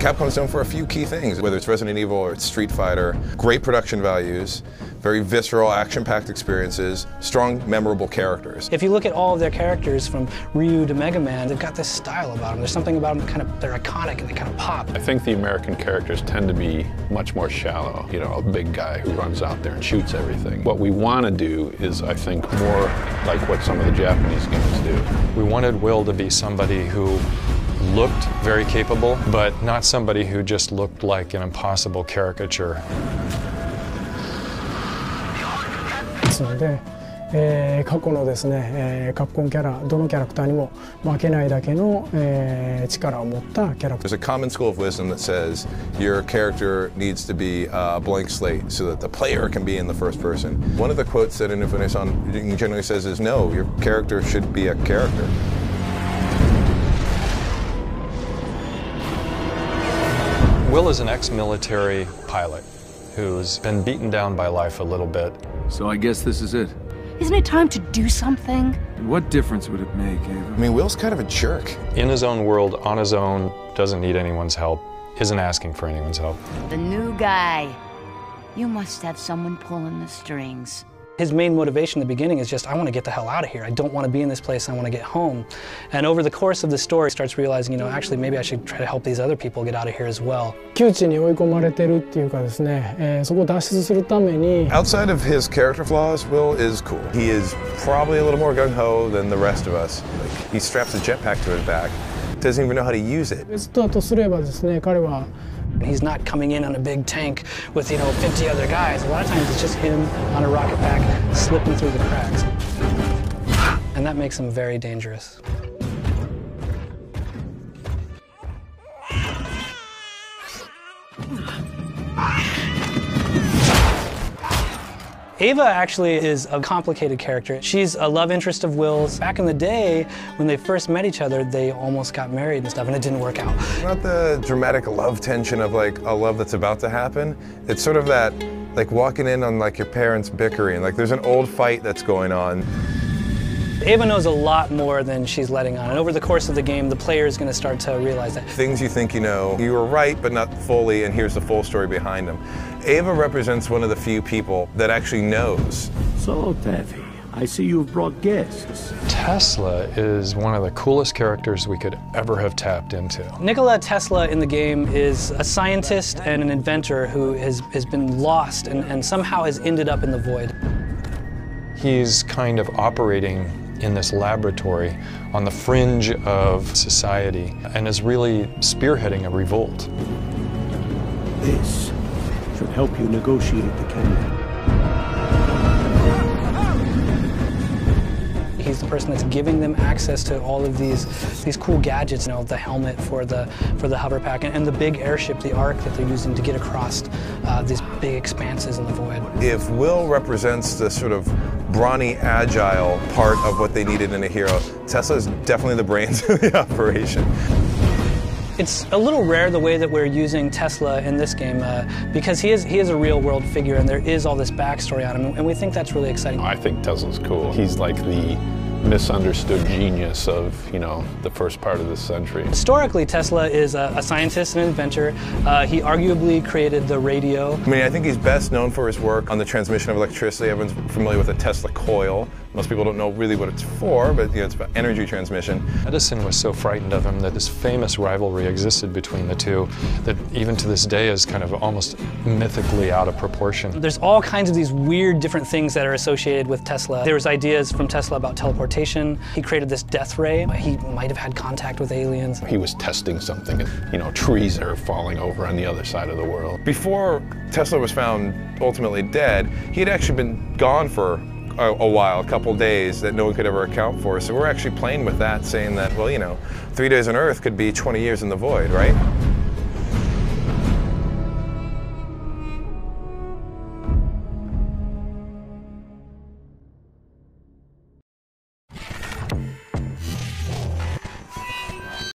Capcom's known for a few key things, whether it's Resident Evil or it's Street Fighter. Great production values, very visceral, action-packed experiences, strong, memorable characters. If you look at all of their characters from Ryu to Mega Man, they've got this style about them. There's something about them they're iconic and they kind of pop. I think the American characters tend to be much more shallow. You know, a big guy who runs out there and shoots everything. What we want to do is, I think, more like what some of the Japanese games do. We wanted Will to be somebody who looked very capable, but not somebody who just looked like an impossible caricature. ですので、過去のですね、カプコンキャラ、どのキャラクターにも負けないだけの、力を持ったキャラクター。 There's a common school of wisdom that says your character needs to be a blank slate so that the player can be in the first person. One of the quotes that an Infinite Son generally says is, no, your character should be a character. Will is an ex-military pilot who's been beaten down by life a little bit. So I guess this is it. Isn't it time to do something? What difference would it make, Ava? I mean, Will's kind of a jerk. In his own world, on his own, doesn't need anyone's help, isn't asking for anyone's help. The new guy. You must have someone pulling the strings. His main motivation in the beginning is just, I want to get the hell out of here. I don't want to be in this place. I want to get home. And over the course of the story, he starts realizing, you know, actually maybe I should try to help these other people get out of here as well. 窮地に追い込まれてるっていうかですね、そこを脱出するために。 Outside of his character flaws, Will is cool. He is probably a little more gung-ho than the rest of us. Like, he straps a jetpack to his back, doesn't even know how to use it. ベストだとすればですね、彼は He's not coming in on a big tank with, you know, 50 other guys. A lot of times it's just him on a rocket pack slipping through the cracks. And that makes him very dangerous. Ava actually is a complicated character. She's a love interest of Will's. Back in the day, when they first met each other, they almost got married and stuff, and it didn't work out. Not the dramatic love tension of like a love that's about to happen. It's sort of that, like walking in on like your parents bickering. Like there's an old fight that's going on. Ava knows a lot more than she's letting on, and over the course of the game, the player is going to start to realize that. Things you think you know, you were right, but not fully, and here's the full story behind them. Ava represents one of the few people that actually knows. So, Taffy, I see you've brought guests. Tesla is one of the coolest characters we could ever have tapped into. Nikola Tesla in the game is a scientist and an inventor who has been lost and somehow has ended up in the void. He's kind of operating in this laboratory on the fringe of society and is really spearheading a revolt. This should help you negotiate the canyon. He's the person that's giving them access to all of these cool gadgets, you know, the helmet for the hover pack and the big airship, the Ark that they're using to get across these big expanses in the void. If Will represents the sort of brawny, agile part of what they needed in a hero, Tesla is definitely the brains of the operation. It's a little rare the way that we're using Tesla in this game because he is a real-world figure and there is all this backstory on him, and we think that's really exciting. I think Tesla's cool. He's like the misunderstood genius of, you know, the first part of this century. Historically, Tesla is a scientist and an inventor. He arguably created the radio. I mean, I think he's best known for his work on the transmission of electricity. Everyone's familiar with the Tesla coil. Most people don't know really what it's for, but you know, it's about energy transmission. Edison was so frightened of him that this famous rivalry existed between the two that even to this day is kind of almost mythically out of proportion. There's all kinds of these weird different things that are associated with Tesla. There was ideas from Tesla about teleportation. He created this death ray. He might have had contact with aliens. He was testing something, and, you know, trees are falling over on the other side of the world. Before Tesla was found ultimately dead, he had actually been gone for a while, a couple days that no one could ever account for. So we're actually playing with that, saying that, well, you know, 3 days on Earth could be 20 years in the void, right?